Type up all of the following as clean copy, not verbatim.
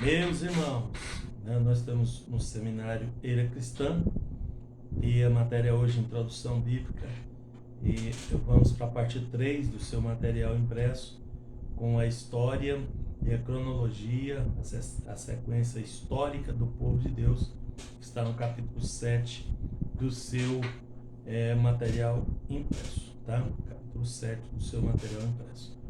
Meus irmãos, nós estamos no seminário Era Cristã e a matéria hoje é Introdução Bíblica e vamos para a parte 3 do seu material impresso com a história e a cronologia, a sequência histórica do povo de Deus, que está no capítulo 7 do seu material impresso, tá? Capítulo 7 do seu material impresso.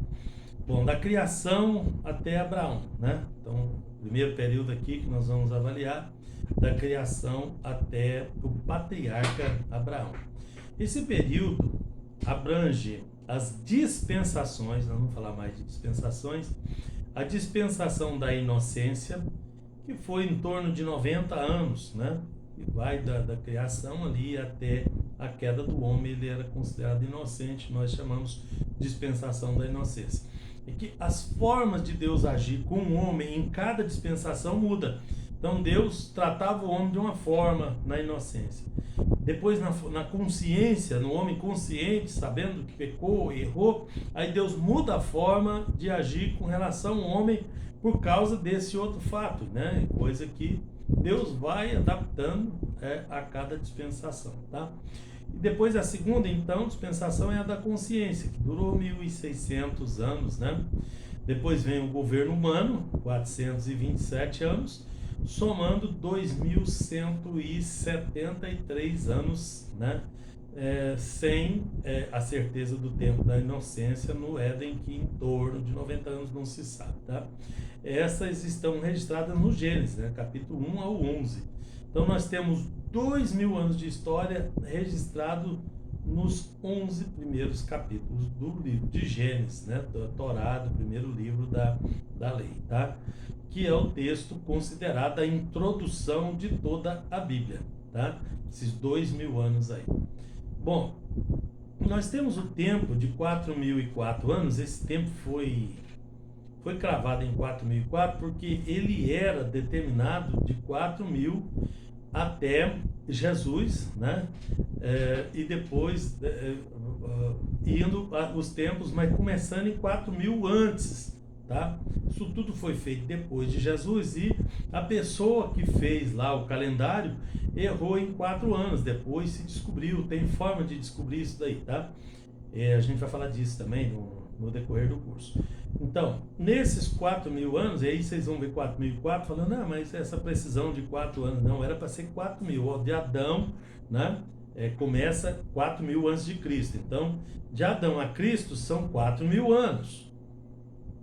Bom, da criação até Abraão, né? Então, o primeiro período aqui que nós vamos avaliar, da criação até o patriarca Abraão. Esse período abrange as dispensações, nós vamos falar mais de dispensações, a dispensação da inocência, que foi em torno de 90 anos, né? E vai da criação ali até a queda do homem, ele era considerado inocente, nós chamamos de dispensação da inocência. É que as formas de Deus agir com o homem em cada dispensação muda. Então Deus tratava o homem de uma forma na inocência. Depois na consciência, no homem consciente, sabendo que pecou, errou, aí Deus muda a forma de agir com relação ao homem por causa desse outro fato, né? Coisa que Deus vai adaptando a cada dispensação, tá? E depois a segunda, então, dispensação é a da consciência, que durou 1.600 anos, né? Depois vem o governo humano, 427 anos, somando 2.173 anos, né? Sem a certeza do tempo da inocência no Éden, que em torno de 90 anos não se sabe, tá? Essas estão registradas no Gênesis, né? Capítulo 1 ao 11. Então nós temos 2.000 anos de história registrado nos 11 primeiros capítulos do livro de Gênesis, né? Da Torá, do primeiro livro da lei, tá? Que é o texto considerado a introdução de toda a Bíblia, tá? Esses 2.000 anos aí. Bom, nós temos o tempo de 4.004 anos, esse tempo foi cravado em 4.004 porque ele era determinado de 4.000 até Jesus, né? E depois indo os tempos, mas começando em 4.000 antes, tá? Isso tudo foi feito depois de Jesus e a pessoa que fez lá o calendário errou em 4 anos, depois se descobriu, tem forma de descobrir isso daí, tá? A gente vai falar disso também no decorrer do curso. Então, nesses 4.000 anos, e aí vocês vão ver 4.004 falando, mas essa precisão de 4 anos, não, era para ser 4.000, de Adão, né? Começa 4.000 antes de Cristo. Então, de Adão a Cristo são 4.000 anos,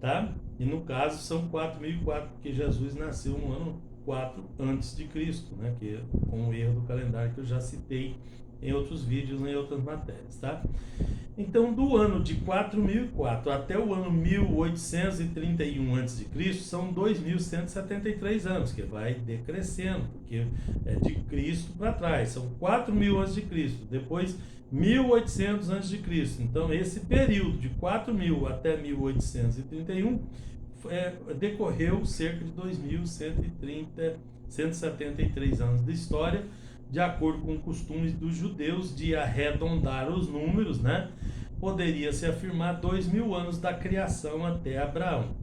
tá? E no caso são 4.004, porque Jesus nasceu no ano 4 antes de Cristo, né? Que é com o erro do calendário que eu já citei em outros vídeos, em outras matérias, tá? Então, do ano de 4.004 até o ano 1831 a.C., são 2.173 anos, que vai decrescendo, porque é de Cristo para trás, são 4.000 a.C., depois 1.800 a.C. Então, esse período de 4.000 até 1831 decorreu cerca de 2.173 anos de história, de acordo com costumes dos judeus de arredondar os números, né? Poderia-se afirmar 2.000 anos da criação até Abraão.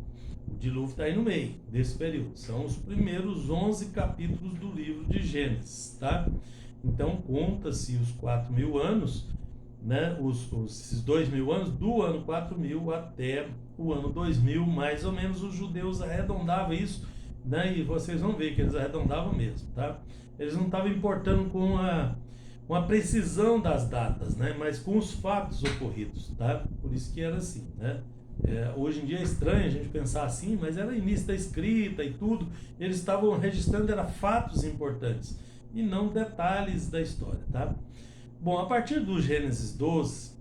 O dilúvio está aí no meio desse período. São os primeiros 11 capítulos do livro de Gênesis, tá? Então, conta-se os 4.000 anos, né? Esses 2.000 anos, do ano 4.000 até o ano 2.000, mais ou menos, os judeus arredondavam isso, né? E vocês vão ver que eles arredondavam mesmo, tá? Eles não estavam importando com a precisão das datas, né? Mas com os fatos ocorridos, tá? Por isso que era assim, né? Hoje em dia é estranho a gente pensar assim, mas era início da escrita e tudo, eles estavam registrando era fatos importantes e não detalhes da história, tá? Bom, a partir do Gênesis 12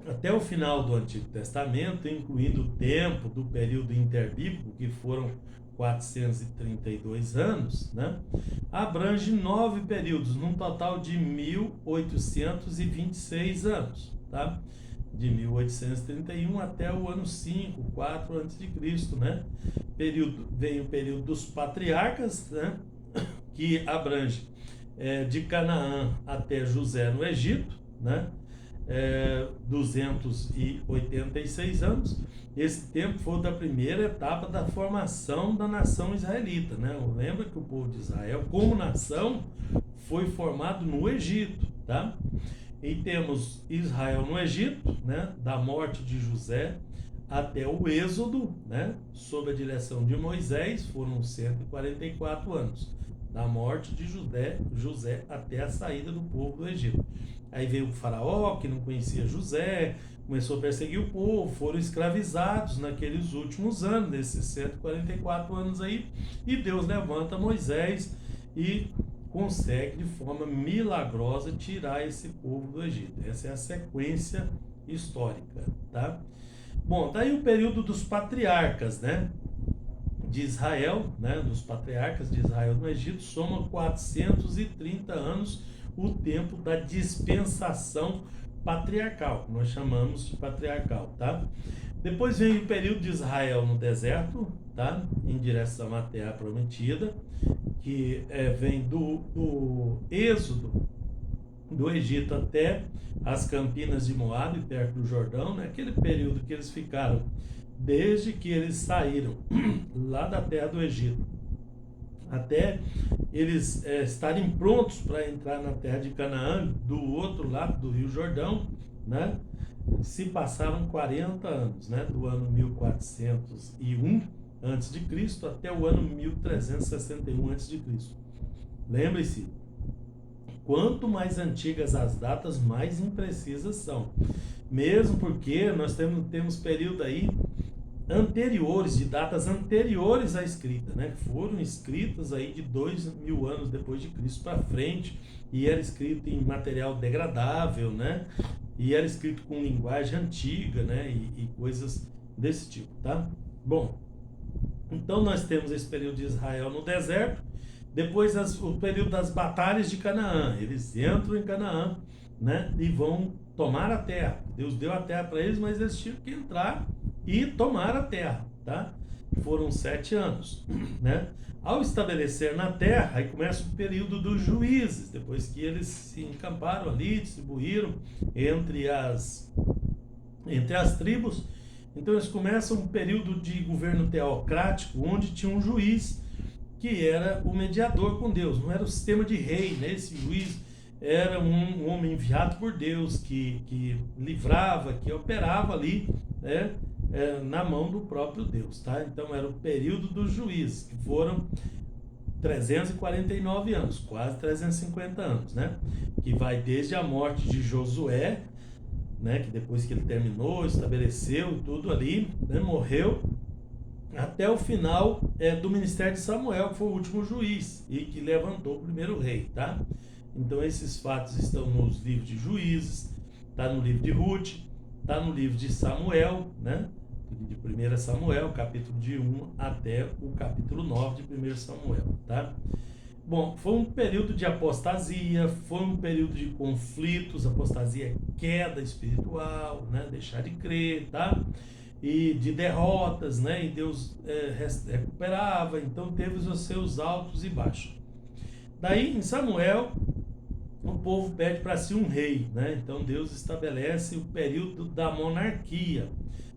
até o final do Antigo Testamento, incluindo o tempo do período interbíblico, que foram 432 anos, né? Abrange 9 períodos, num total de 1.826 anos, tá? De 1831 até o ano 5, 4 a.C., né? Vem o período dos patriarcas, né? Que abrange de Canaã até José no Egito, né? 286 anos. Esse tempo foi da primeira etapa da formação da nação israelita, né? Lembra que o povo de Israel, como nação, foi formado no Egito, tá? E temos Israel no Egito, né? Da morte de José até o Êxodo, né? Sob a direção de Moisés, foram 144 anos. Da morte de José até a saída do povo do Egito. Aí veio o faraó, que não conhecia José, começou a perseguir o povo, foram escravizados naqueles últimos anos, nesses 144 anos aí, e Deus levanta Moisés e consegue de forma milagrosa tirar esse povo do Egito. Essa é a sequência histórica, tá? Bom, daí o período dos patriarcas, né, de Israel, né, dos patriarcas de Israel no Egito, soma 430 anos o tempo da dispensação patriarcal, que nós chamamos de patriarcal, tá? Depois vem o período de Israel no deserto, tá? Em direção à Terra Prometida, que vem do êxodo do Egito até as Campinas de Moabe, perto do Jordão, né? Aquele período que eles ficaram desde que eles saíram lá da terra do Egito até eles estarem prontos para entrar na terra de Canaã, do outro lado do Rio Jordão, né? Se passaram 40 anos, né? Do ano 1401 a.C. até o ano 1361 a.C. Lembre-se, quanto mais antigas as datas, mais imprecisas são. Mesmo porque nós temos período aí anteriores, de datas anteriores à escrita, né? Foram escritas aí de 2000 anos depois de Cristo para frente, e era escrito em material degradável, né? E era escrito com linguagem antiga, né? E coisas desse tipo, tá? Bom, então nós temos esse período de Israel no deserto, depois o período das batalhas de Canaã. Eles entram em Canaã, né? E vão tomar a terra. Deus deu a terra para eles, mas eles tinham que entrar e tomar a terra, tá? Foram 7 anos, né? Ao estabelecer na terra, aí começa o período dos juízes, depois que eles se encamparam ali, distribuíram entre as tribos. Então eles começam um período de governo teocrático, onde tinha um juiz que era o mediador com Deus. Não era o sistema de rei, né? Esse juiz era um homem enviado por Deus, que livrava, que operava ali, né? Na mão do próprio Deus, tá? Então era o período dos juízes, que foram 349 anos, quase 350 anos, né? Que vai desde a morte de Josué, né? Que depois que ele terminou, estabeleceu tudo ali, né? Morreu, até o final do ministério de Samuel, que foi o último juiz e que levantou o primeiro rei, tá? Então esses fatos estão nos livros de Juízes, tá no livro de Ruth, tá no livro de Samuel, né? De 1 Samuel, capítulo de 1 até o capítulo 9 de 1 Samuel, tá? Bom, foi um período de apostasia, foi um período de conflitos, apostasia, queda espiritual, né? Deixar de crer, tá? E de derrotas, né? E Deus recuperava, então teve os seus altos e baixos. Daí, em Samuel, o povo pede para si um rei, né? Então Deus estabelece o período da monarquia,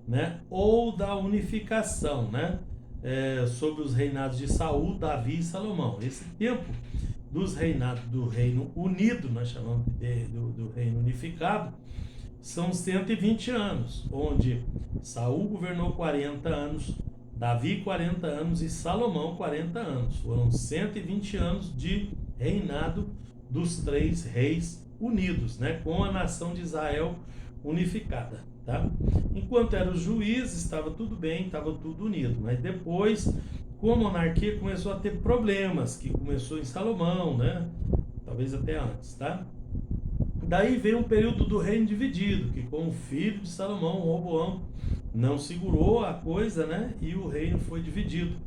né? Ou da unificação, né? Sobre os reinados de Saul, Davi e Salomão. Esse tempo dos reinados do reino unido, nós chamamos do reino unificado, são 120 anos, onde Saul governou 40 anos, Davi 40 anos e Salomão 40 anos. Foram 120 anos de reinado dos 3 reis unidos, né? Com a nação de Israel unificada, tá? Enquanto eram os juízes, estava tudo bem, estava tudo unido, mas depois, com a monarquia, começou a ter problemas, que começou em Salomão, né? Talvez até antes, tá? Daí veio um período do reino dividido, que com o filho de Salomão, Roboão, não segurou a coisa, né? E o reino foi dividido.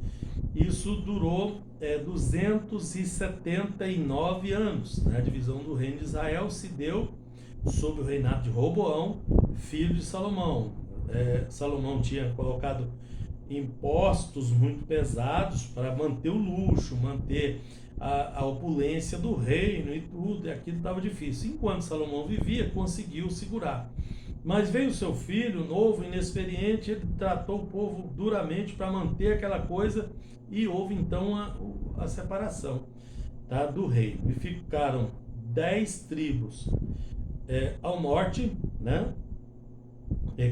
Isso durou 279 anos, né? A divisão do reino de Israel se deu sob o reinado de Roboão, filho de Salomão. Salomão tinha colocado impostos muito pesados para manter o luxo, manter a opulência do reino e tudo, e aquilo estava difícil. Enquanto Salomão vivia, conseguiu segurar. Mas veio seu filho, novo, inexperiente, ele tratou o povo duramente para manter aquela coisa, e houve então a separação, tá, do reino. E ficaram 10 tribos ao norte, né,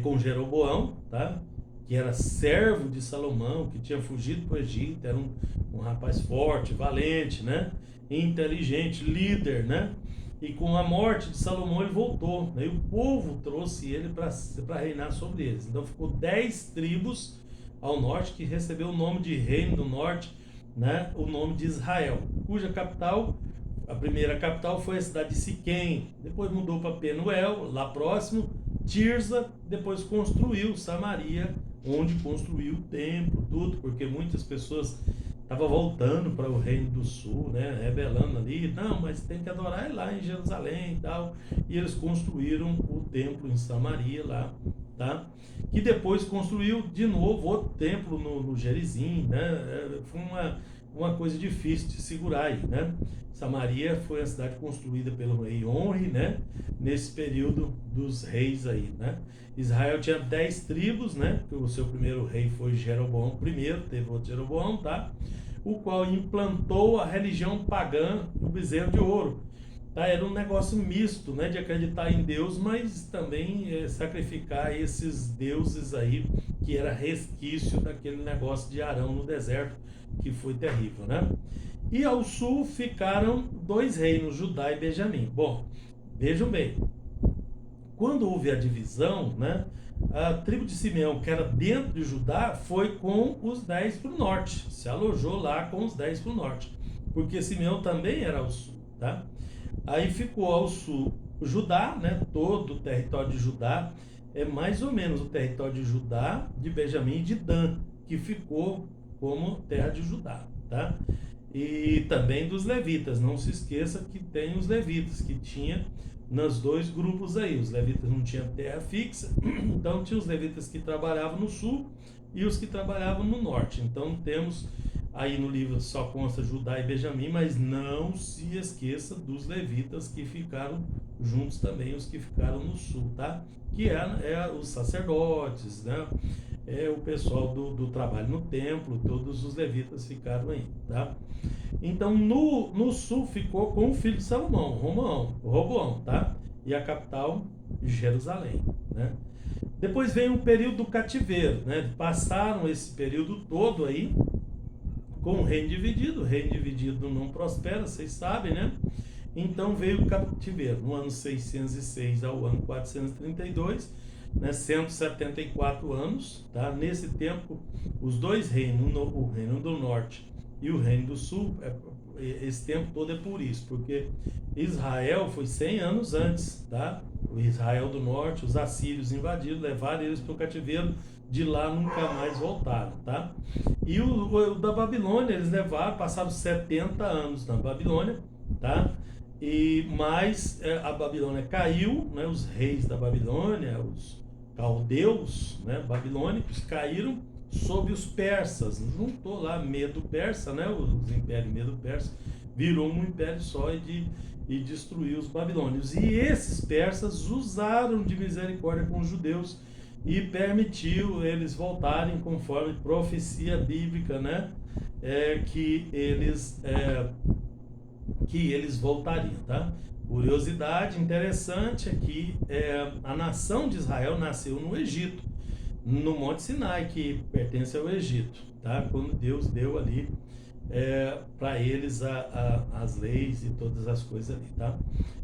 com Jeroboão, tá, que era servo de Salomão, que tinha fugido para o Egito, era um rapaz forte, valente, né, inteligente, líder, né? E com a morte de Salomão ele voltou, né? E o povo trouxe ele para reinar sobre eles. Então ficou 10 tribos ao norte, que recebeu o nome de Reino do Norte, né? O nome de Israel, cuja capital, a primeira capital foi a cidade de Siquém, depois mudou para Penuel, lá próximo, Tirza, depois construiu Samaria, onde construiu o templo, tudo, porque muitas pessoas estava voltando para o Reino do Sul, né, rebelando ali, não, mas tem que adorar lá em Jerusalém e tal, e eles construíram o templo em Samaria lá, tá, que depois construiu de novo outro templo no Gerizim, né, foi uma coisa difícil de segurar aí, né. Samaria foi a cidade construída pelo rei Onri, né, nesse período dos reis aí, né. Israel tinha 10 tribos, né, que o seu primeiro rei foi Jeroboão I, teve outro Jeroboão, tá, o qual implantou a religião pagã do bezerro de ouro, tá, era um negócio misto, né, de acreditar em Deus, mas também sacrificar esses deuses aí, que era resquício daquele negócio de Arão no deserto, que foi terrível, né. E ao sul ficaram 2 reinos, Judá e Benjamim. Bom, vejam bem, quando houve a divisão, né, a tribo de Simeão, que era dentro de Judá, foi com os 10 para o norte, se alojou lá com os 10 para o norte, porque Simeão também era ao sul, tá? Aí ficou ao sul Judá, né, todo o território de Judá, é mais ou menos o território de Judá, de Benjamim e de Dan, que ficou como terra de Judá, tá? E também dos levitas, não se esqueça que tem os levitas, que tinha nos 2 grupos aí, os levitas não tinham terra fixa, então tinha os levitas que trabalhavam no sul e os que trabalhavam no norte. Então temos aí no livro só consta Judá e Benjamim, mas não se esqueça dos levitas que ficaram juntos também, os que ficaram no sul, tá? Que é os sacerdotes, né? É o pessoal do trabalho no templo, todos os levitas ficaram aí, tá? Então no sul ficou com o filho de Salomão, Roboão, tá? E a capital, Jerusalém, né? Depois veio um período do cativeiro, né? Passaram esse período todo aí com o reino dividido não prospera, vocês sabem, né? Então veio o cativeiro no ano 606 ao ano 432, né, 174 anos, tá? Nesse tempo, os 2 reinos, o reino do norte e o reino do sul, esse tempo todo é por isso, porque Israel foi 100 anos antes, tá? O Israel do norte, os assírios invadiram, levaram eles para o cativeiro, de lá nunca mais voltaram, tá? E o da Babilônia, eles levaram, passaram 70 anos na Babilônia, tá? Mas a Babilônia caiu, né? Os reis da Babilônia, os caldeus, né, babilônicos, caíram sob os persas, juntou lá Medo-Persa, né, os impérios Medo-Persa, virou um império só e destruiu os babilônios. E esses persas usaram de misericórdia com os judeus e permitiu eles voltarem conforme profecia bíblica, né, que eles voltariam, tá? Curiosidade interessante é que a nação de Israel nasceu no Egito, no Monte Sinai, que pertence ao Egito, tá? Quando Deus deu ali para eles as leis e todas as coisas ali, tá?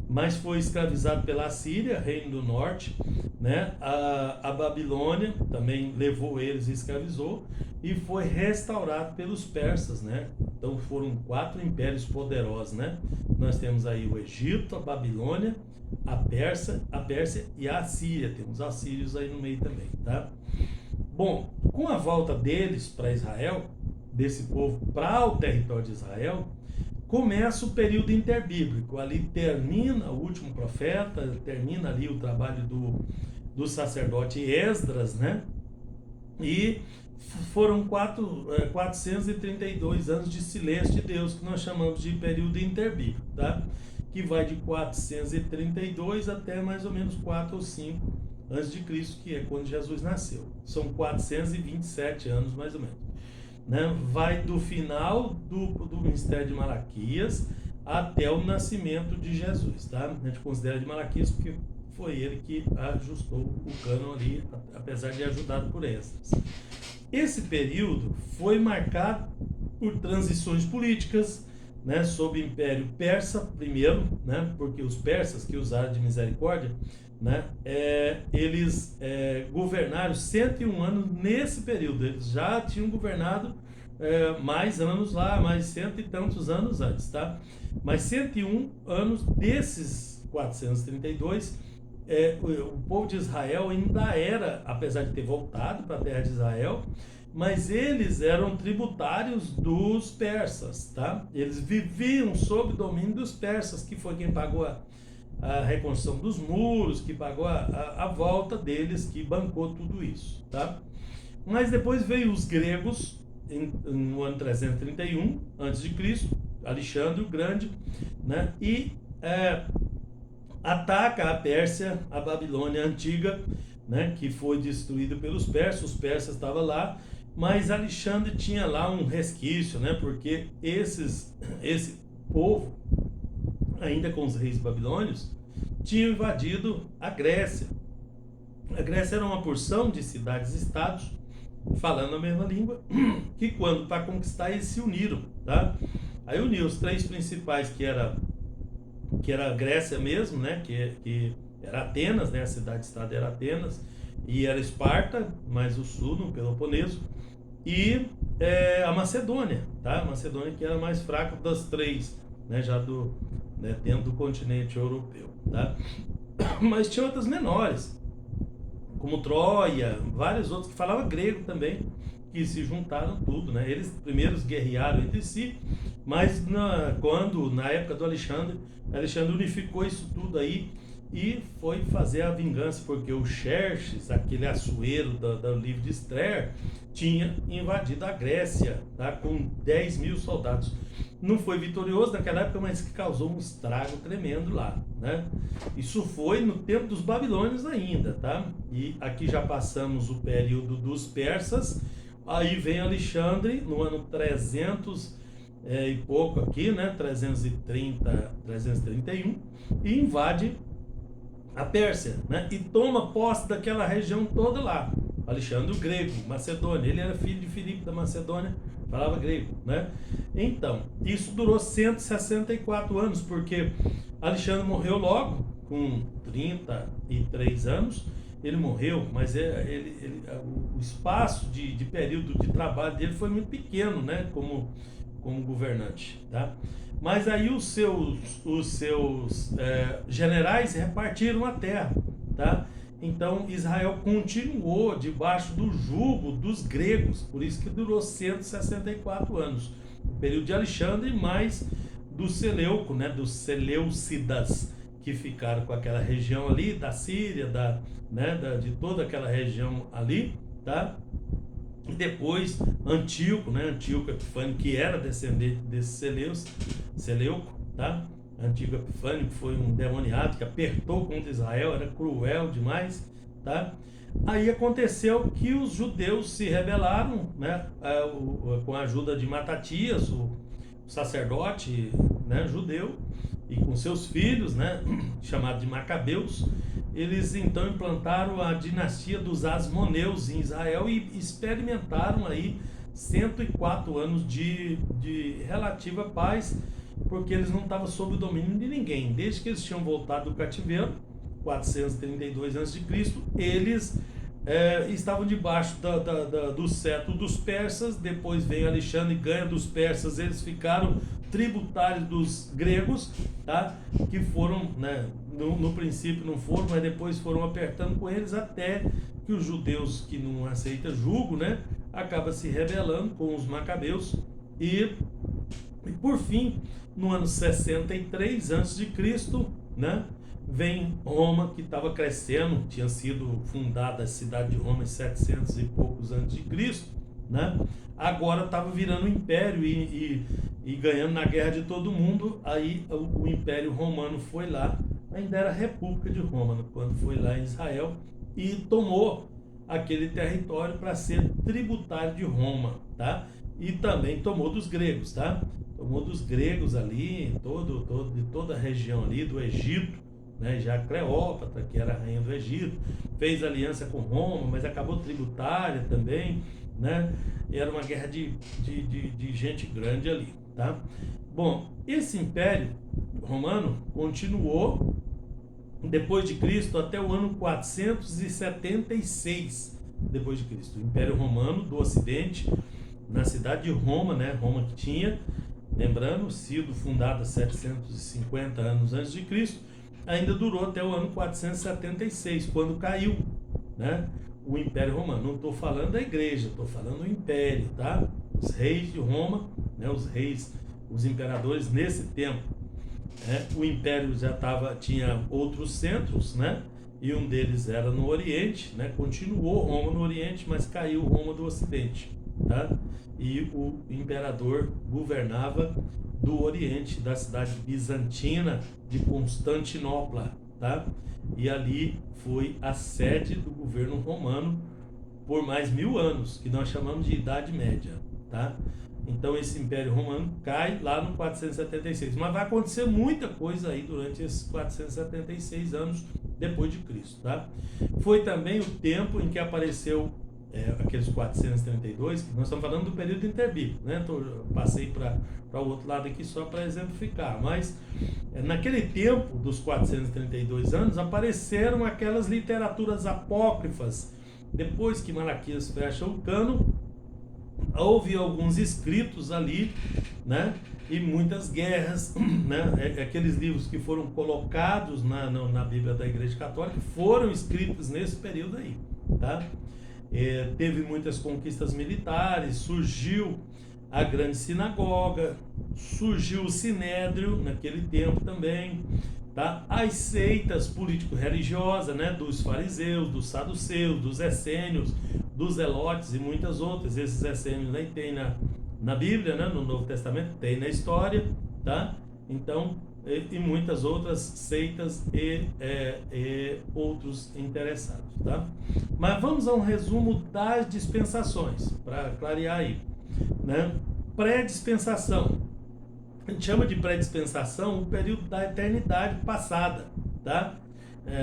Mas foi escravizado pela Síria, reino do norte, né? A Babilônia também levou eles e escravizou, e foi restaurado pelos persas, né? Então foram 4 impérios poderosos, né? Nós temos aí o Egito, a Babilônia, a Pérsia e a Assíria. Temos assírios aí no meio também, tá? Bom, com a volta deles para Israel, desse povo para o território de Israel, começa o período interbíblico. Ali termina o último profeta, termina ali o trabalho do sacerdote Esdras, né? E foram 432 anos de silêncio de Deus, que nós chamamos de período interbíblico, tá? Que vai de 432 até mais ou menos 4 ou 5 antes de Cristo, que é quando Jesus nasceu. São 427 anos mais ou menos, né? Vai do final do ministério de Malaquias até o nascimento de Jesus, tá? A gente considera de Malaquias porque foi ele que ajustou o cânon ali, apesar de ajudado por Esdras. Esse período foi marcado por transições políticas, né, sob o Império Persa primeiro, né, porque os persas que usaram de misericórdia, né, eles governaram 101 anos nesse período. Eles já tinham governado mais anos lá, mais cento e tantos anos antes, tá? Mas 101 anos desses 432, o povo de Israel ainda era, apesar de ter voltado para a terra de Israel, mas eles eram tributários dos persas, tá? Eles viviam sob o domínio dos persas, que foi quem pagou a reconstrução dos muros, que pagou a volta deles, que bancou tudo isso, tá? Mas depois veio os gregos, no ano 331 a.C., Alexandre o Grande, né? E ataca a Pérsia, a Babilônia antiga, né, que foi destruída pelos persas. Os persas estavam lá, mas Alexandre tinha lá um resquício, né, porque esse povo, ainda com os reis babilônios, tinham invadido a Grécia. A Grécia era uma porção de cidades-estados falando a mesma língua, que quando para conquistar eles se uniram, tá? Aí uniu os três principais, que era a Grécia mesmo, né, que era Atenas, né, a cidade-estado era Atenas, e era Esparta, mais o sul, no Peloponeso, e a Macedônia, tá? A Macedônia, que era a mais fraca das três, né, já dentro do continente europeu, tá? Mas tinha outras menores, como Troia, vários outros que falavam grego também, que se juntaram tudo, né? Eles primeiros guerrearam entre si, mas na época do Alexandre unificou isso tudo aí e foi fazer a vingança, porque o Xerxes, aquele Assuero do livro de Esther, tinha invadido a Grécia, tá? Com 10 mil soldados. Não foi vitorioso naquela época, mas que causou um estrago tremendo lá, né? Isso foi no tempo dos babilônios ainda, tá? E aqui já passamos o período dos persas. Aí vem Alexandre no ano 300 e pouco aqui, né? 330, 331, e invade a Pérsia, né? E toma posse daquela região toda lá. Alexandre o Grego, Macedônia, ele era filho de Filipe da Macedônia, falava grego, né? Então, isso durou 164 anos, porque Alexandre morreu logo, com 33 anos, ele morreu, mas o espaço de período de trabalho dele foi muito pequeno, né, como governante, tá? Mas aí os seus generais repartiram a terra, tá? Então Israel continuou debaixo do jugo dos gregos, por isso que durou 164 anos, o período de Alexandre, mais do Seleuco, né, dos Seleucidas, que ficaram com aquela região ali da Síria, de toda aquela região ali, tá? E depois Antíoco, né, Antíoco Epifânio, que era descendente desse Seleuco, tá? Antíoco Epifânio, que foi um demoniado que apertou contra Israel, era cruel demais, tá? Aí aconteceu que os judeus se rebelaram, né, com a ajuda de Matatias, o sacerdote, né, judeu, e com seus filhos, né, chamado de Macabeus. Eles então implantaram a dinastia dos Asmoneus em Israel e experimentaram aí 104 anos de relativa paz, porque eles não estavam sob o domínio de ninguém. Desde que eles tinham voltado do cativeiro, 432 a.C., eles estavam debaixo do cetro dos persas. Depois veio Alexandre e ganha dos persas, eles ficaram tributários dos gregos, tá? Que foram, né, no princípio não foram, mas depois foram apertando com eles, até que os judeus que não aceitam jugo, né, acaba se rebelando com os macabeus e por fim, no ano 63 a.C., né, vem Roma, que estava crescendo, tinha sido fundada a cidade de Roma em 700 e poucos antes de Cristo, né? Agora estava virando um império e ganhando na guerra de todo mundo. Aí o Império Romano foi lá, ainda era a República de Roma, quando foi lá em Israel, e tomou aquele território para ser tributário de Roma, tá? E também tomou dos gregos, tá? Tomou dos gregos ali, de toda a região ali do Egito, né? Já Cleópatra, que era a rainha do Egito, fez aliança com Roma, mas acabou tributária também, né? E era uma guerra de gente grande ali, tá? Bom, esse Império Romano continuou depois de Cristo até o ano 476 depois de Cristo. O Império Romano do Ocidente, na cidade de Roma, né? Roma que tinha, lembrando, sido fundada 750 anos antes de Cristo, ainda durou até o ano 476, quando caiu, né? O Império Romano. Não estou falando da igreja, estou falando do Império, tá? Os reis de Roma, né? Os reis, os imperadores nesse tempo. O Império já tinha outros centros, né? E um deles era no Oriente, né? Continuou Roma no Oriente, mas caiu Roma do Ocidente, tá? E o imperador governava do Oriente, da cidade bizantina de Constantinopla, tá? E ali foi a sede do governo romano por mais 1000 anos, que nós chamamos de Idade Média, tá? Então esse Império Romano cai lá no 476, mas vai acontecer muita coisa aí durante esses 476 anos depois de Cristo, tá? Foi também o tempo em que apareceu aqueles 432, que nós estamos falando do período interbíblico, né? Passei para o outro lado aqui só para exemplificar, mas naquele tempo dos 432 anos apareceram aquelas literaturas apócrifas. Depois que Malaquias fecha o cano, houve alguns escritos ali, né? E muitas guerras, né? Aqueles livros que foram colocados na Bíblia da Igreja Católica foram escritos nesse período aí, tá? Teve muitas conquistas militares, surgiu a grande sinagoga, surgiu o sinédrio naquele tempo também, tá? As seitas político-religiosas, né? Dos fariseus, dos saduceus, dos essênios, dos zelotes e muitas outras. Esses essênios nem tem na Bíblia, né? No Novo Testamento, tem na história, tá? Então, e muitas outras seitas e outros interessados, tá? Mas vamos a um resumo das dispensações, para clarear aí, né? Pré-dispensação. A gente chama de pré-dispensação o período da eternidade passada, tá?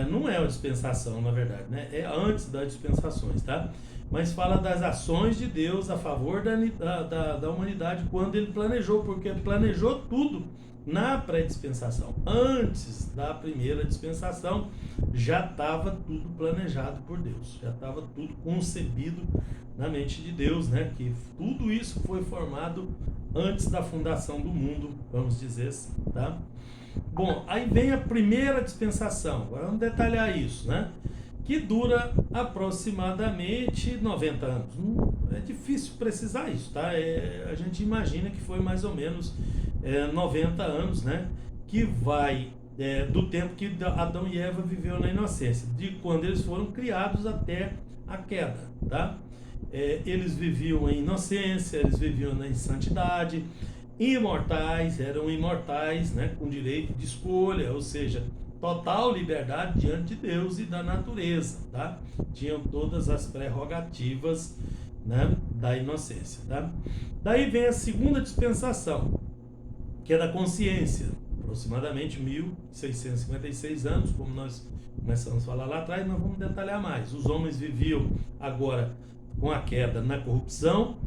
Não é uma dispensação, na verdade, né? É antes das dispensações, tá? Mas fala das ações de Deus a favor da humanidade quando ele planejou, porque ele planejou tudo na pré-dispensação. Antes da primeira dispensação, já estava tudo planejado por Deus, já estava tudo concebido na mente de Deus, né? Que tudo isso foi formado antes da fundação do mundo, vamos dizer assim, tá? Bom, aí vem a primeira dispensação, agora vamos detalhar isso, né? Que dura aproximadamente 90 anos. É difícil precisar isso, tá? A gente imagina que foi mais ou menos 90 anos, né? Que vai do tempo que Adão e Eva viveu na inocência, de quando eles foram criados até a queda, tá? Eles viviam em inocência, eles viviam em santidade, eram imortais, né? Com direito de escolha, ou seja, total liberdade diante de Deus e da natureza, tá? Tinham todas as prerrogativas, né, da inocência, tá? Daí vem a segunda dispensação, que é da consciência, aproximadamente 1656 anos, como nós começamos a falar lá atrás, nós vamos detalhar mais. Os homens viviam agora com a queda na corrupção,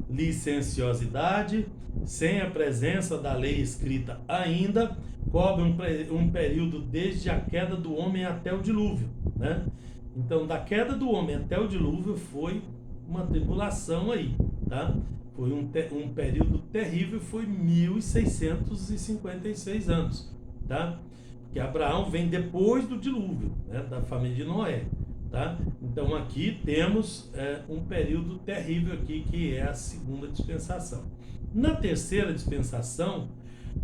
licenciosidade, sem a presença da lei escrita ainda, cobre um período desde a queda do homem até o dilúvio, né? Então, da queda do homem até o dilúvio foi uma tribulação aí, tá? Foi um período terrível, foi 1656 anos, tá? Porque Abraão vem depois do dilúvio, né? Da família de Noé, tá? Então, aqui temos um período terrível aqui, que é a segunda dispensação. Na terceira dispensação,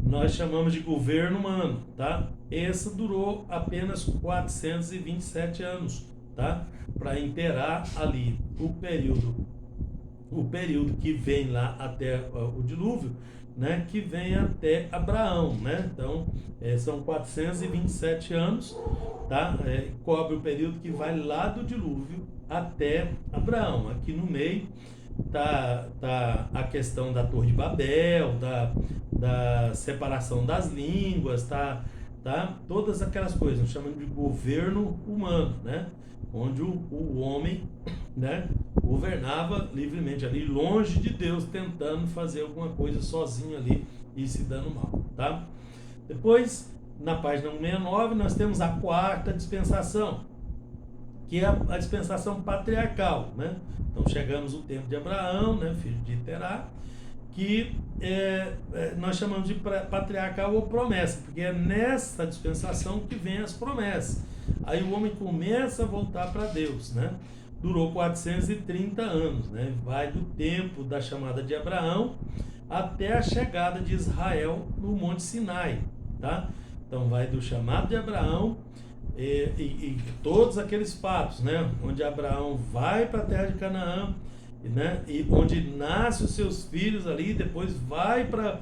nós chamamos de governo humano, tá? Essa durou apenas 427 anos, tá? Para inteirar ali o período o período que vem lá até o dilúvio, né, que vem até Abraão, né? Então, são 427 anos, tá? Cobre o período que vai lá do dilúvio até Abraão. Aqui no meio tá a questão da Torre de Babel, da separação das línguas, tá? Todas aquelas coisas, chamamos de governo humano, né? Onde o homem, né, governava livremente ali, longe de Deus, tentando fazer alguma coisa sozinho ali e se dando mal, tá? Depois, na página 169, nós temos a quarta dispensação, que é a dispensação patriarcal, né? Então chegamos ao tempo de Abraão, né, filho de Terá, que nós chamamos de patriarcal ou promessa, porque é nessa dispensação que vem as promessas. Aí o homem começa a voltar para Deus, né? Durou 430 anos, né? Vai do tempo da chamada de Abraão até a chegada de Israel no Monte Sinai, tá? Então vai do chamado de Abraão e todos aqueles fatos, né? Onde Abraão vai para a terra de Canaã, né? E onde nascem os seus filhos ali, depois vai para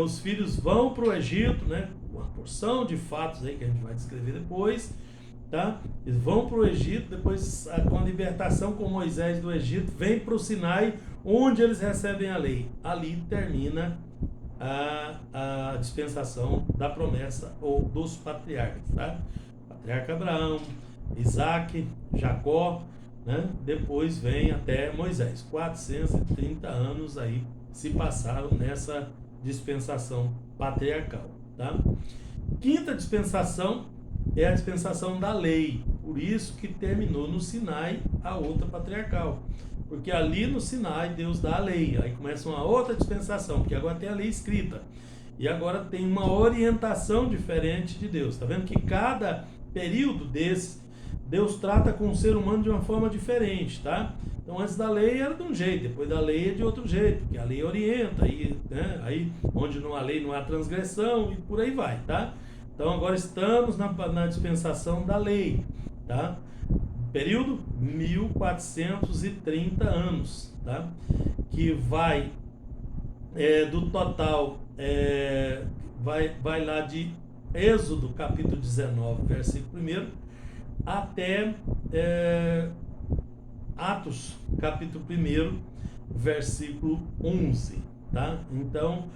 os filhos vão para o Egito, né? Uma porção de fatos aí que a gente vai descrever depois, tá? Eles vão para o Egito, depois com a libertação com Moisés do Egito, vem para o Sinai, onde eles recebem a lei. Ali termina a dispensação da promessa ou dos patriarcas, tá? Patriarca Abraão, Isaac, Jacó, né? Depois vem até Moisés. 430 anos aí se passaram nessa dispensação patriarcal, tá? Quinta dispensação é a dispensação da lei. Por isso que terminou no Sinai a outra patriarcal. Porque ali no Sinai Deus dá a lei. Aí começa uma outra dispensação, porque agora tem a lei escrita. E agora tem uma orientação diferente de Deus. Está vendo que cada período desse, Deus trata com o ser humano de uma forma diferente, tá? Então antes da lei era de um jeito, depois da lei é de outro jeito, porque a lei orienta, aí, né? Aí onde não há lei não há transgressão e por aí vai, tá? Então agora estamos na dispensação da lei, tá? Período 1430 anos, tá? Que vai do total, vai lá de Êxodo capítulo 19, versículo 1, até Atos capítulo 1, versículo 11, tá? Então,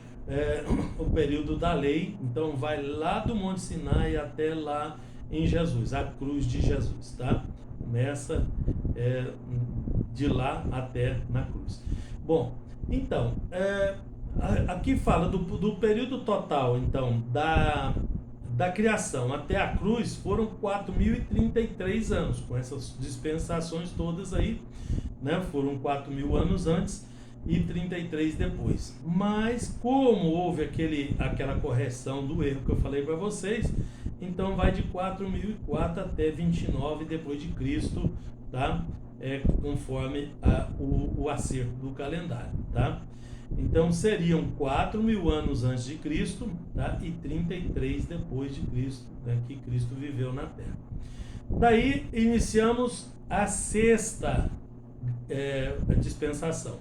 o período da lei, então vai lá do Monte Sinai até lá em Jesus, a cruz de Jesus, tá? Começa de lá até na cruz. Bom, então, aqui fala do período total, então, da criação até a cruz foram 4.033 anos, com essas dispensações todas aí, né? Foram 4.000 anos antes e 33 depois. Mas como houve aquela correção do erro que eu falei para vocês, então vai de 4.004 até 29 depois de Cristo, tá? Conforme o acerto do calendário, tá? Então seriam 4.000 anos antes de Cristo, tá? E 33 depois de Cristo, né? Que Cristo viveu na Terra. Daí iniciamos a sexta dispensação,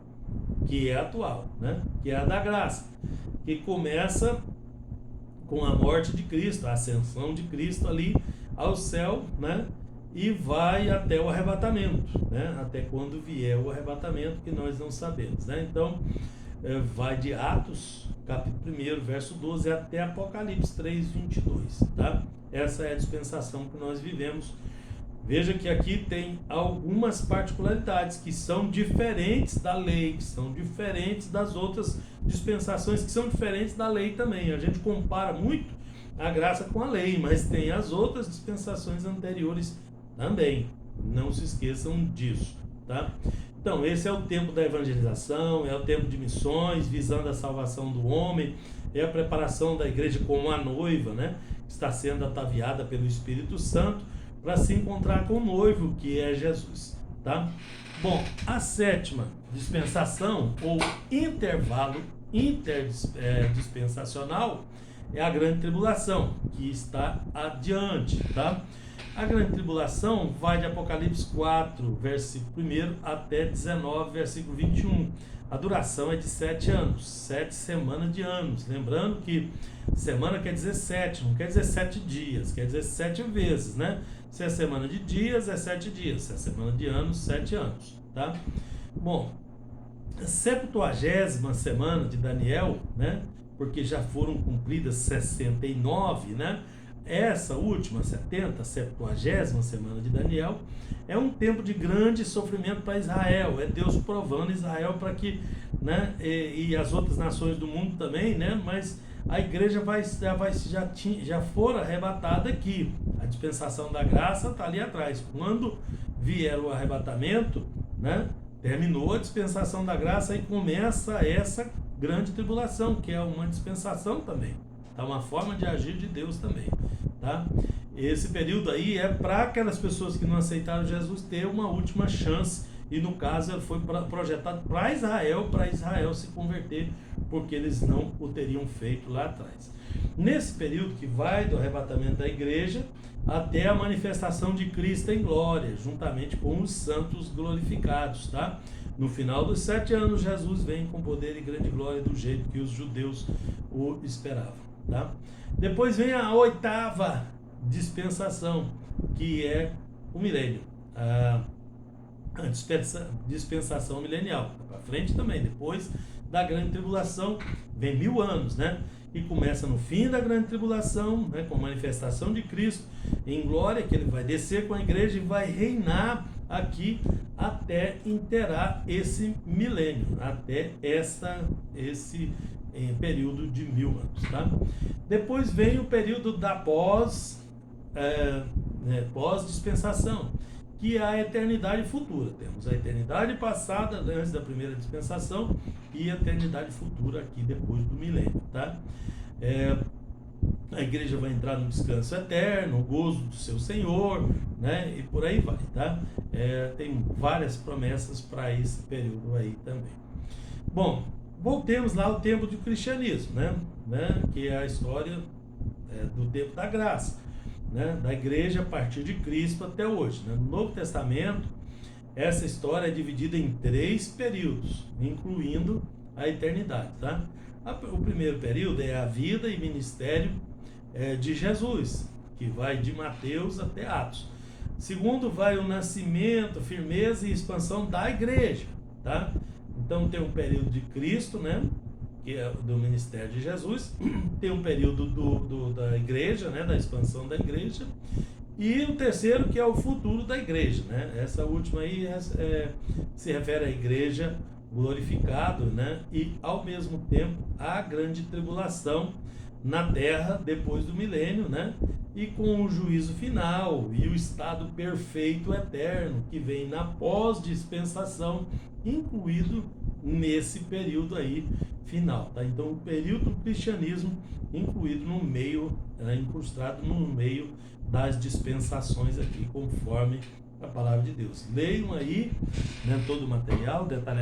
que é atual, né? Que é a da graça, que começa com a morte de Cristo, a ascensão de Cristo ali ao céu, né? E vai até o arrebatamento, né? Até quando vier o arrebatamento, que nós não sabemos, né? Então, vai de Atos, capítulo 1, verso 12, até Apocalipse 3, 22, tá? Essa é a dispensação que nós vivemos. Veja que aqui tem algumas particularidades que são diferentes da lei, que são diferentes das outras dispensações, que são diferentes da lei também. A gente compara muito a graça com a lei, mas tem as outras dispensações anteriores também. Não se esqueçam disso, tá? Então, esse é o tempo da evangelização, é o tempo de missões, visando a salvação do homem, é a preparação da igreja como a noiva, né? Que está sendo ataviada pelo Espírito Santo para se encontrar com o noivo, que é Jesus, tá? Bom, a sétima dispensação, ou intervalo interdispensacional, é a grande tribulação, que está adiante, tá? A grande tribulação vai de Apocalipse 4, versículo 1 até 19, versículo 21. A duração é de 7 anos, 7 semanas de anos. Lembrando que semana quer dizer 7, não quer dizer 7 dias, quer dizer 7 vezes, né? Se é semana de dias, é 7 dias. Se é semana de anos, 7 anos, tá? Bom, a 70ª semana de Daniel, né? Porque já foram cumpridas 69, né? Essa última 70ª semana de Daniel é um tempo de grande sofrimento para Israel. É Deus provando Israel para que, né? E as outras nações do mundo também, né? Mas a igreja já for arrebatada aqui. A dispensação da graça está ali atrás. Quando vier o arrebatamento, né? Terminou a dispensação da graça e começa essa grande tribulação, que é uma dispensação também. É uma forma de agir de Deus também, tá? Esse período aí é para aquelas pessoas que não aceitaram Jesus ter uma última chance, e no caso ele foi projetado para Israel se converter, porque eles não o teriam feito lá atrás. Nesse período que vai do arrebatamento da igreja até a manifestação de Cristo em glória, juntamente com os santos glorificados, tá? No final dos 7 anos, Jesus vem com poder e grande glória do jeito que os judeus o esperavam, tá? Depois vem a 8ª dispensação, que é o milênio, a dispensação milenial. Para frente também, depois da grande tribulação, vem 1000 anos, né? E começa no fim da grande tribulação, né, com a manifestação de Cristo em glória, que ele vai descer com a igreja e vai reinar aqui até inteirar esse milênio, até esse período de 1000 anos, tá? Depois vem o período da pós-dispensação, que é a eternidade futura. Temos a eternidade passada, antes da primeira dispensação, e a eternidade futura aqui depois do milênio, tá? A igreja vai entrar no descanso eterno, o gozo do seu Senhor, né? E por aí vai, tá? Tem várias promessas para esse período aí também. Bom, voltemos lá ao tempo do cristianismo, né? Que é a história do tempo da graça, né? Da igreja a partir de Cristo até hoje, né? No Novo Testamento, essa história é dividida em 3 períodos, incluindo a eternidade, tá? O primeiro período é a vida e ministério de Jesus, que vai de Mateus até Atos. Segundo, vai o nascimento, firmeza e expansão da igreja, tá? Então tem um período de Cristo, né? Que é do ministério de Jesus, tem um período da igreja, né? Da expansão da igreja, e o terceiro, que é o futuro da igreja, né? Essa última aí se refere à igreja glorificado, né? E ao mesmo tempo a grande tribulação na terra depois do milênio, né? E com o juízo final e o estado perfeito eterno que vem na pós-dispensação, incluído nesse período aí final, tá? Então o período do cristianismo incluído no meio, incrustado no meio das dispensações aqui, conforme a palavra de Deus. Leiam aí, né, todo o material detalhado